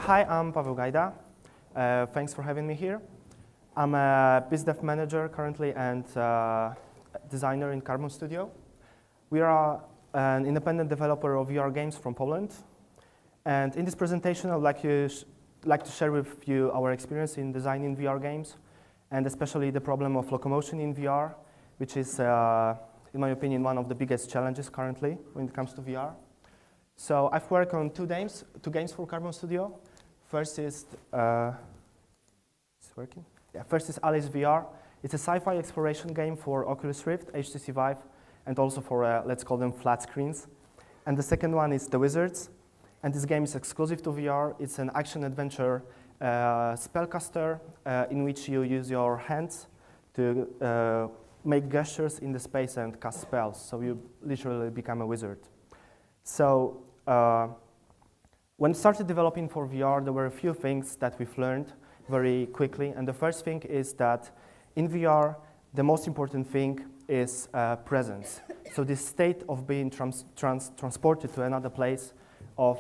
Hi, I'm Paweł Gajda. Thanks for having me here. I'm a BizDev manager currently and designer in Carbon Studio. We are an independent developer of VR games from Poland. And in this presentation, I would like to share with you our experience in designing VR games, and especially the problem of locomotion in VR, which is, in my opinion, one of the biggest challenges currently when it comes to VR. So I've worked on two games for Carbon Studio. First is, First is AR+VR. It's a sci-fi exploration game for Oculus Rift, HTC Vive, and also for, let's call them flat screens. And the second one is The Wizards. And this game is exclusive to VR. It's an action-adventure spellcaster in which you use your hands to make gestures in the space and cast spells. So you literally become a wizard. So when we started developing for VR, there were a few things that we've learned very quickly. And the first thing is that in VR, the most important thing is presence. So this state of being transported to another place, of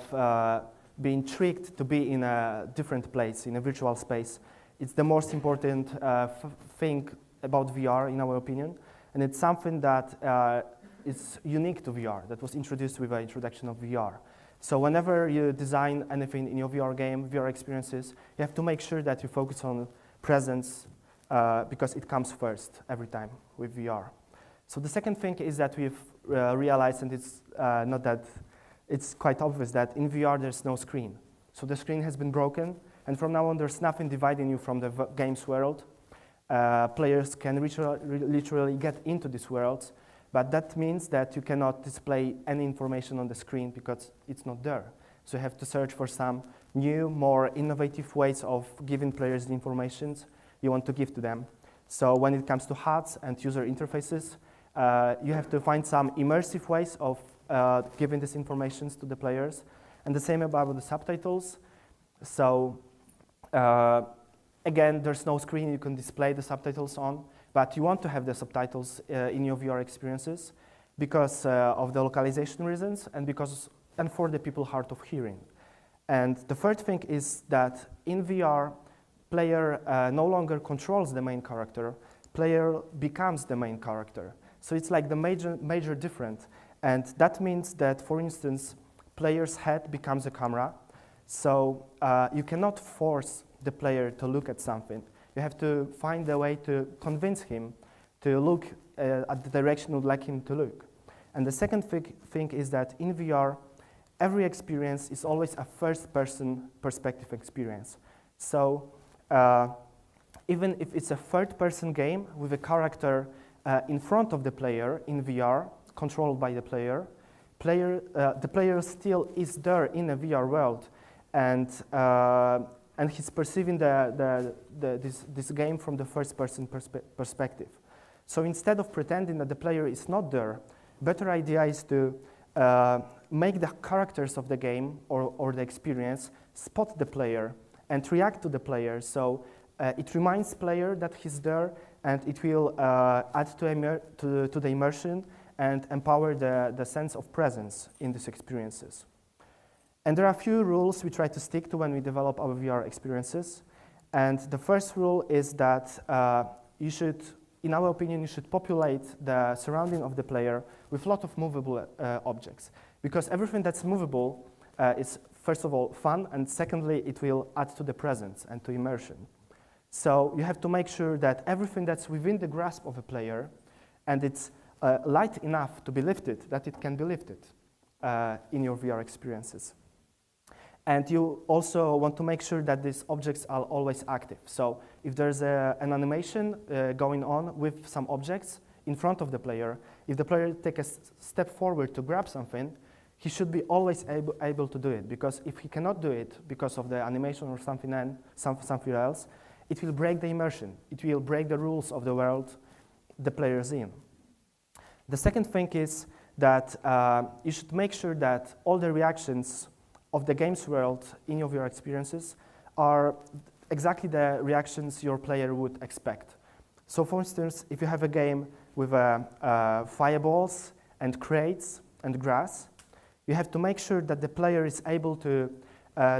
being tricked to be in a different place, in a virtual space, it's the most important thing about VR, in our opinion. And it's something that is unique to VR, that was introduced with the introduction of VR. So whenever you design anything in your VR game, VR experiences, you have to make sure that you focus on presence because it comes first every time with VR. So the second thing is that we've realized, and it's not that, it's quite obvious that in VR there's no screen. So the screen has been broken, and from now on there's nothing dividing you from the game's world. Players can literally get into these worlds, but that means that you cannot display any information on the screen because it's not there. So you have to search for some new, more innovative ways of giving players the information you want to give to them. So when it comes to HUDs and user interfaces, you have to find some immersive ways of giving this information to the players. And the same about the subtitles. So again, there's no screen you can display the subtitles on, but you want to have the subtitles in your VR experiences because of the localization reasons and for the people hard of hearing. And the third thing is that in VR, player no longer controls the main character, player becomes the main character. So it's like the major difference. And that means that, for instance, player's head becomes a camera. So you cannot force the player to look at something. You have to find a way to convince him to look at the direction you'd like him to look. And the second thing is that in VR, every experience is always a first-person perspective experience. So even if it's a third-person game with a character in front of the player in VR, controlled by the player, the player still is there in a VR world, and he's perceiving this game from the first-person perspective. So instead of pretending that the player is not there, better idea is to make the characters of the game or the experience spot the player and react to the player. So it reminds player that he's there, and it will add to the immersion and empower the sense of presence in these experiences. And there are a few rules we try to stick to when we develop our VR experiences. And the first rule is that you should, in our opinion, you should populate the surrounding of the player with a lot of movable objects. Because everything that's movable is, first of all, fun, and secondly, it will add to the presence and to immersion. So you have to make sure that everything that's within the grasp of a player, and it's light enough to be lifted, that it can be lifted in your VR experiences. And you also want to make sure that these objects are always active. So if there's an animation going on with some objects in front of the player, if the player takes a step forward to grab something, he should be always able to do it. Because if he cannot do it because of the animation or something else, it will break the immersion. It will break the rules of the world the player is in. The second thing is that you should make sure that all the reactions of the game's world in your VR experiences are exactly the reactions your player would expect. So for instance, if you have a game with fireballs and crates and grass, you have to make sure that the player is able to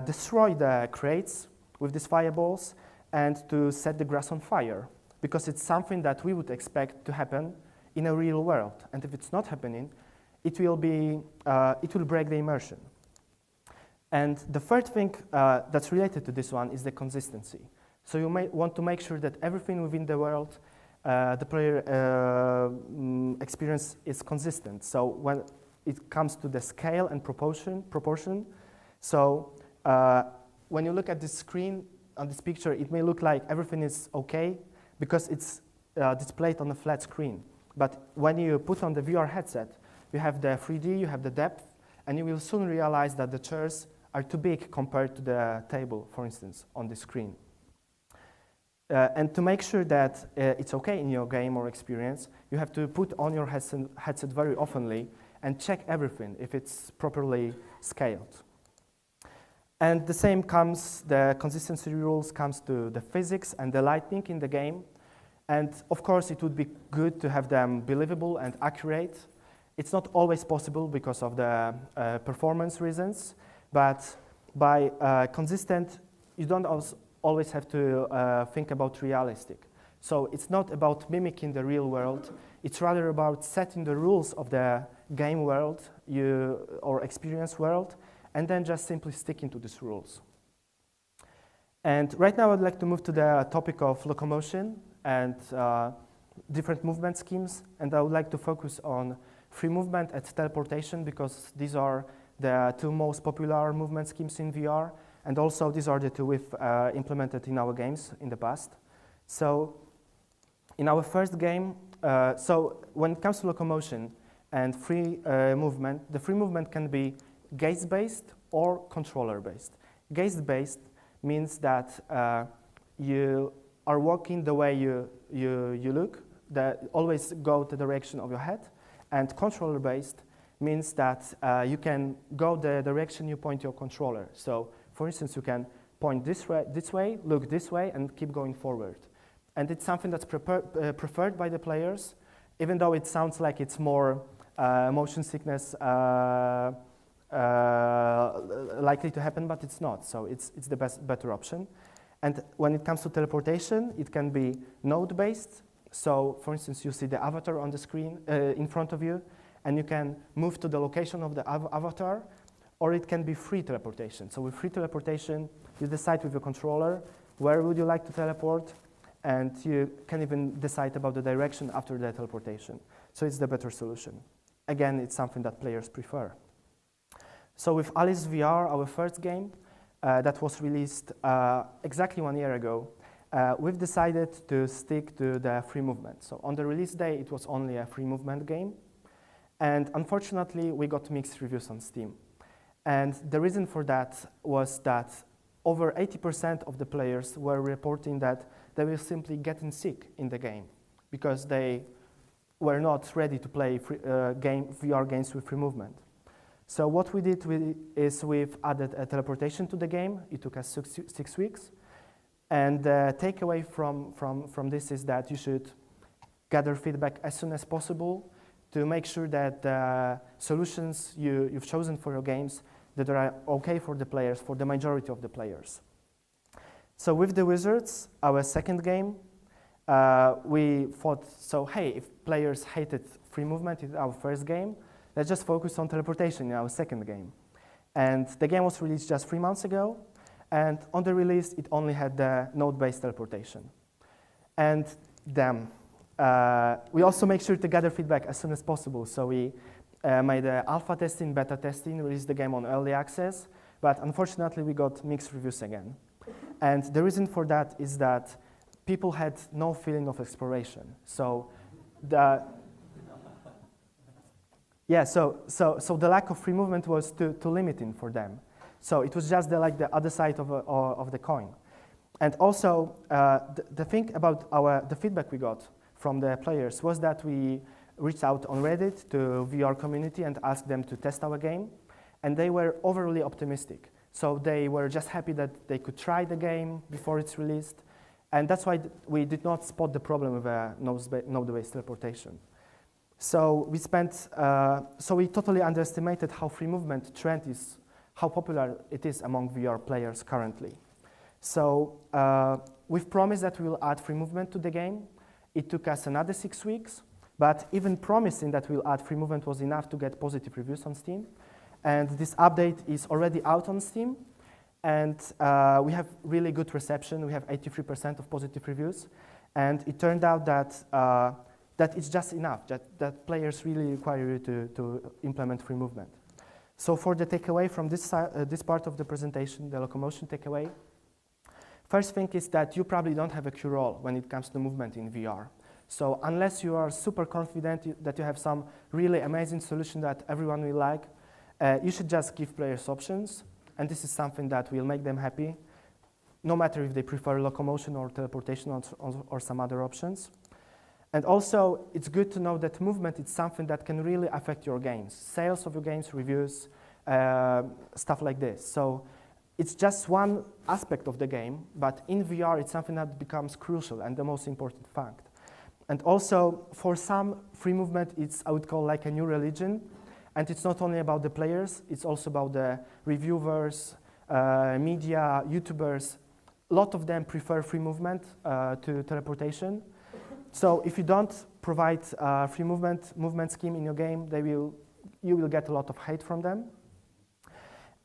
destroy the crates with these fireballs and to set the grass on fire, because it's something that we would expect to happen in a real world. And if it's not happening, it will break the immersion. And the third thing that's related to this one is the consistency. So you may want to make sure that everything within the world, the player experience is consistent. So when it comes to the scale and proportion, so when you look at this screen on this picture, it may look like everything is okay because it's displayed on a flat screen. But when you put on the VR headset, you have the 3D, you have the depth, and you will soon realize that the chairs are too big compared to the table, for instance, on the screen. And to make sure that it's okay in your game or experience, you have to put on your headset very oftenly and check everything if it's properly scaled. And the same comes, the consistency rules comes to the physics and the lighting in the game. And of course, it would be good to have them believable and accurate. It's not always possible because of the performance reasons, but by consistent, you don't always have to think about realistic. So it's not about mimicking the real world, it's rather about setting the rules of the game world or experience world, and then just simply sticking to these rules. And right now I'd like to move to the topic of locomotion and different movement schemes, and I would like to focus on free movement and teleportation because these are the two most popular movement schemes in VR, and also these are the two we've implemented in our games in the past. So in our first game, so when it comes to locomotion and free movement, the free movement can be gaze-based or controller-based. Gaze-based means that you are walking the way you look, that always go the direction of your head, and controller-based means that you can go the direction you point your controller. So, for instance, you can point this way, look this way, and keep going forward. And it's something that's preferred by the players, even though it sounds like it's more motion sickness likely to happen, but it's not. So it's the better option. And when it comes to teleportation, it can be node-based. So, for instance, you see the avatar on the screen in front of you, and you can move to the location of the avatar, or it can be free teleportation. So with free teleportation, you decide with your controller where would you like to teleport, and you can even decide about the direction after the teleportation. So it's the better solution. Again, it's something that players prefer. So with Alice VR, our first game, that was released exactly 1 year ago, we've decided to stick to the free movement. So on the release day, it was only a free movement game. And unfortunately, we got mixed reviews on Steam. And the reason for that was that over 80% of the players were reporting that they were simply getting sick in the game because they were not ready to play VR games with free movement. So what we did is we've added a teleportation to the game. It took us 6 weeks. And the takeaway from this is that you should gather feedback as soon as possible to make sure that the solutions you've chosen for your games that are okay for the players, for the majority of the players. So with the Wizards, our second game, we thought, so hey, if players hated free movement in our first game, let's just focus on teleportation in our second game. And the game was released just 3 months ago, and on the release, it only had the node-based teleportation. And damn, we also make sure to gather feedback as soon as possible. So we made alpha testing, beta testing, released the game on early access, but unfortunately, we got mixed reviews again. And the reason for that is that people had no feeling of exploration. So the the lack of free movement was too limiting for them. So it was just like the other side of the coin. And also, the thing about the feedback we got from the players was that we reached out on Reddit to VR community and asked them to test our game, and they were overly optimistic. So they were just happy that they could try the game before it's released, and that's why we did not spot the problem with node-based teleportation. So we totally underestimated how free movement trend is how popular it is among VR players currently. So we've promised that we will add free movement to the game. It took us another 6 weeks, but even promising that we'll add free movement was enough to get positive reviews on Steam. And this update is already out on Steam, and we have really good reception. We have 83% of positive reviews, and it turned out that that it's just enough, that players really require you to implement free movement. So for the takeaway from this part of the presentation, the locomotion takeaway, first thing is that you probably don't have a cure all when it comes to movement in VR. So unless you are super confident that you have some really amazing solution that everyone will like, you should just give players options, and this is something that will make them happy, no matter if they prefer locomotion or teleportation or some other options. And also, it's good to know that movement is something that can really affect your games, sales of your games, reviews, stuff like this. So it's just one aspect of the game, but in VR, it's something that becomes crucial and the most important fact. And also, for some, free movement, it's, I would call, like a new religion. And it's not only about the players, it's also about the reviewers, media, YouTubers. A lot of them prefer free movement to teleportation. So if you don't provide free movement scheme in your game, you will get a lot of hate from them.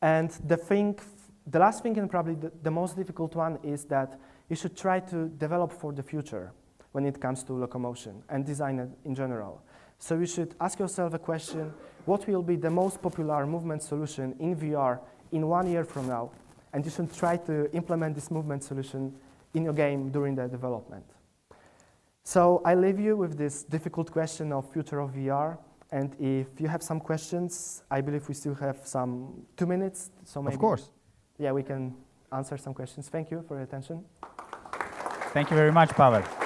And the last thing, and probably the most difficult one, is that you should try to develop for the future when it comes to locomotion and design it in general. So you should ask yourself a question: what will be the most popular movement solution in VR in 1 year from now? And you should try to implement this movement solution in your game during the development. So I leave you with this difficult question of future of VR. And if you have some questions, I believe we still have some 2 minutes. So maybe, of course. Yeah, we can answer some questions. Thank you for your attention. Thank you very much, Paweł.